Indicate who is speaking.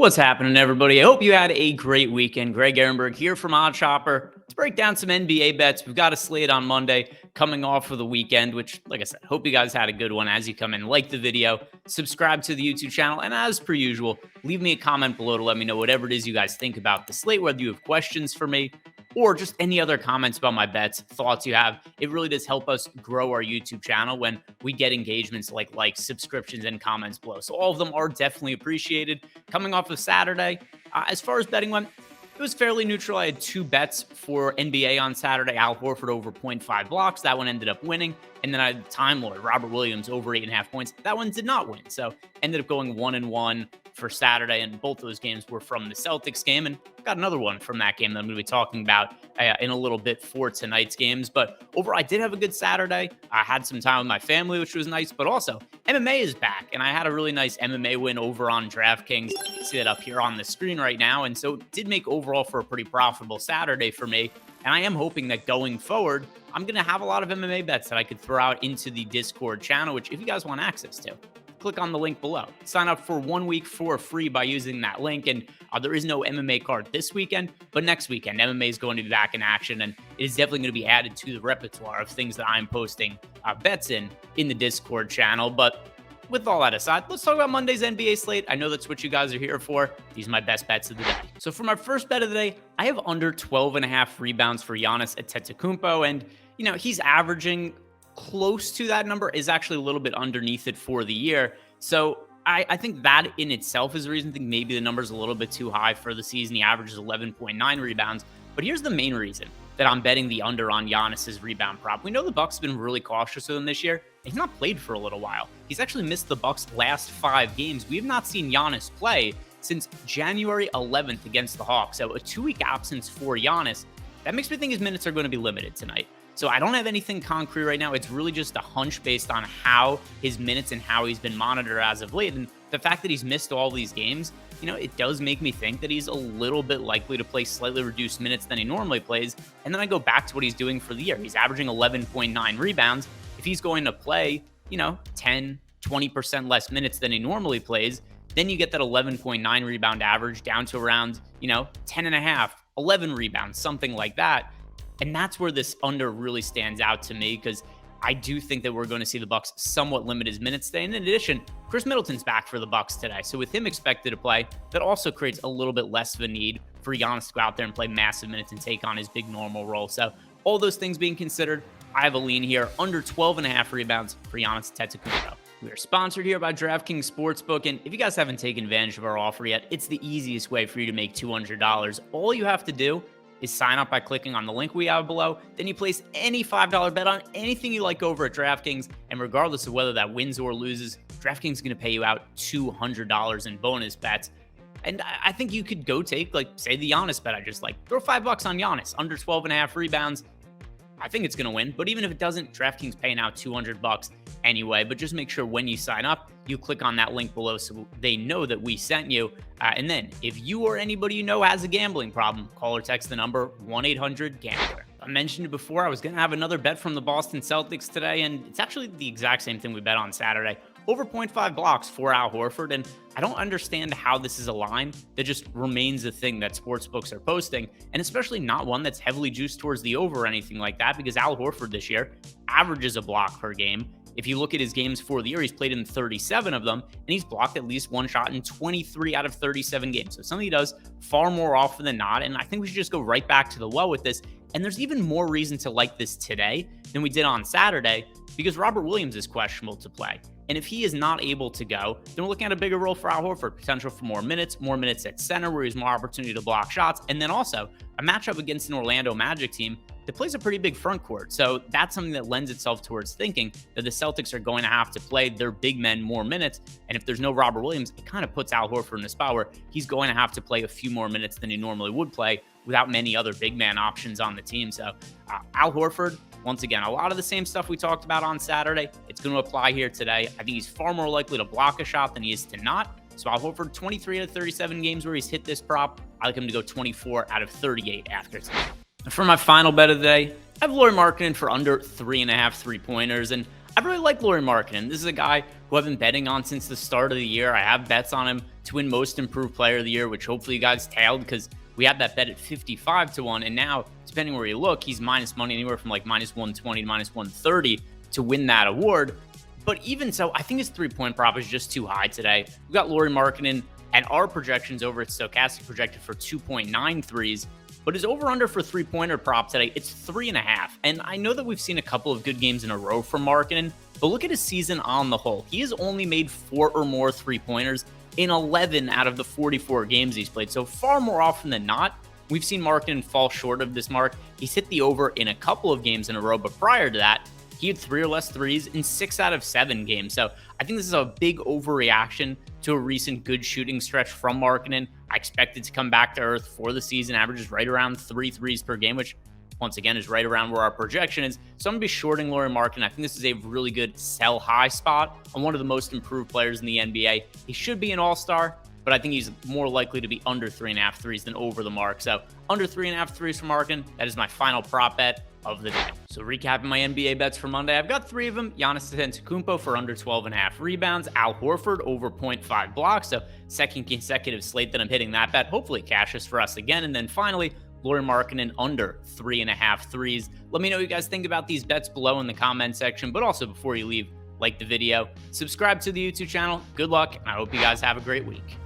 Speaker 1: What's happening, everybody? I hope you had a great weekend. Greg Ehrenberg here from Odd Chopper. Let's break down some NBA bets. We've got a slate on Monday coming off of the weekend, which, like I said, hope you guys had a good one. As you come in, like the video, subscribe to the YouTube channel, and as per usual, leave me a comment below to let me know whatever it is you guys think about the slate, whether you have questions for me or just any other comments about my bets, thoughts you have. It really does help us grow our YouTube channel when we get engagements like likes, subscriptions, and comments below. So all of them are definitely appreciated. Coming off of Saturday, as far as betting went, it was fairly neutral. I had two bets for NBA on Saturday. Al Horford over 0.5 blocks. That one ended up winning. And then I had Time Lord, Robert Williams, over 8.5 points. That one did not win. So ended up going 1-1 for Saturday. And both those games were from the Celtics game. And got another one from that game that I'm going to be talking about in a little bit for tonight's games. But overall, I did have a good Saturday. I had some time with my family, which was nice. But also, MMA is back. And I had a really nice MMA win over on DraftKings. You see that up here on the screen right now. And so it did make overall for a pretty profitable Saturday for me. And I am hoping that going forward, I'm going to have a lot of MMA bets that I could throw out into the Discord channel, which if you guys want access to, click on the link below. Sign up for 1 week for free by using that link. And there is no MMA card this weekend, but next weekend, MMA is going to be back in action. And it is definitely going to be added to the repertoire of things that I'm posting bets in the Discord channel. But with all that aside, let's talk about Monday's NBA slate. I know that's what you guys are here for. These are my best bets of the day. So for my first bet of the day, I have under 12.5 rebounds for Giannis Antetokounmpo. And, you know, he's averaging close to that number, is actually a little bit underneath it for the year. So I think that in itself is the reason I think maybe the number's a little bit too high for the season. He averages 11.9 rebounds. But here's the main reason that I'm betting the under on Giannis's rebound prop. We know the Bucks have been really cautious with him this year. He's not played for a little while. He's actually missed the Bucks' last 5 games. We have not seen Giannis play since January 11th against the Hawks. So a 2-week absence for Giannis. That makes me think his minutes are going to be limited tonight. So I don't have anything concrete right now. It's really just a hunch based on how his minutes and how he's been monitored as of late. And the fact that he's missed all these games, you know, it does make me think that he's a little bit likely to play slightly reduced minutes than he normally plays. And then I go back to what he's doing for the year. He's averaging 11.9 rebounds. If he's going to play, you know, 10, 20% less minutes than he normally plays, then you get that 11.9 rebound average down to around, you know, 10.5, 11 rebounds, something like that. And that's where this under really stands out to me, because I do think that we're going to see the Bucks somewhat limit his minutes today. And in addition, Chris Middleton's back for the Bucks today. So with him expected to play, that also creates a little bit less of a need for Giannis to go out there and play massive minutes and take on his big normal role. So all those things being considered, I have a lean here under 12.5 rebounds for Giannis Antetokounmpo. We are sponsored here by DraftKings Sportsbook, and if you guys haven't taken advantage of our offer yet, it's the easiest way for you to make $200. All you have to do is sign up by clicking on the link we have below. Then you place any $5 bet on anything you like over at DraftKings, and regardless of whether that wins or loses, DraftKings is going to pay you out $200 in bonus bets. And I think you could go take, like, say the Giannis bet I just like, throw $5 on Giannis under 12.5 rebounds. I think it's going to win, but even if it doesn't, DraftKings paying out $200 anyway. But just make sure when you sign up, you click on that link below so they know that we sent you. And then if you or anybody you know has a gambling problem, call or text the number 1-800-GAMBLER. I mentioned it before, I was going to have another bet from the Boston Celtics today, and it's actually the exact same thing we bet on Saturday. Over 0.5 blocks for Al Horford, and I don't understand how this is a line that just remains a thing that sportsbooks are posting, and especially not one that's heavily juiced towards the over or anything like that, because Al Horford this year averages a block per game. If you look at his games for the year, he's played in 37 of them, and he's blocked at least one shot in 23 out of 37 games. So something he does far more often than not, and I think we should just go right back to the well with this. And there's even more reason to like this today than we did on Saturday, because Robert Williams is questionable to play. And if he is not able to go, then we're looking at a bigger role for Al Horford, potential for more minutes at center where he has more opportunity to block shots, and then also a matchup against an Orlando Magic team that plays a pretty big front court. So that's something that lends itself towards thinking that the Celtics are going to have to play their big men more minutes. And if there's no Robert Williams, it kind of puts Al Horford in a spot where he's going to have to play a few more minutes than he normally would play without many other big man options on the team. So Al Horford, once again, a lot of the same stuff we talked about on Saturday, it's going to apply here today. I think he's far more likely to block a shot than he is to not. So Al Horford, 23 out of 37 games where he's hit this prop. I like him to go 24 out of 38 after today. For my final bet of the day, I have Lauri Markkkanen for under 3.5 3-pointers. And I really like Lauri Markkkanen. This is a guy who I've been betting on since the start of the year. I have bets on him to win most improved player of the year, which hopefully you guys tailed because we had that bet at 55 to 1. And now, depending where you look, he's minus money anywhere from like minus 120 to minus 130 to win that award. But even so, I think his 3-point prop is just too high today. We've got Lauri Markkkanen, and our projections over at Stochastic projected for 2.9 threes. But his over-under for 3-pointer prop today, it's 3.5. And I know that we've seen a couple of good games in a row from Markkkanen, but look at his season on the whole. He has only made 4 or more 3-pointers in 11 out of the 44 games he's played. So far more often than not, we've seen Markkkanen fall short of this mark. He's hit the over in a couple of games in a row, but prior to that, he had 3 or less threes in 6 out of 7 games. So I think this is a big overreaction to a recent good shooting stretch from Markkkanen. I expect it to come back to earth for the season, averages right around 3 threes per game, which once again is right around where our projection is. So I'm going to be shorting Lauri Markkkanen. I think this is a really good sell high spot on one of the most improved players in the NBA. He should be an all-star, but I think he's more likely to be under 3.5 threes than over the mark. So under 3.5 threes for Markkkanen. That is my final prop bet of the day. So recapping my NBA bets for Monday, I've got 3 of them. Giannis Antetokounmpo for under 12.5 rebounds. Al Horford over 0.5 blocks. So second consecutive slate that I'm hitting that bet. Hopefully cashes for us again. And then finally, Lauri Markkkanen under 3.5 threes. Let me know what you guys think about these bets below in the comment section. But also before you leave, like the video, subscribe to the YouTube channel. Good luck, and I hope you guys have a great week.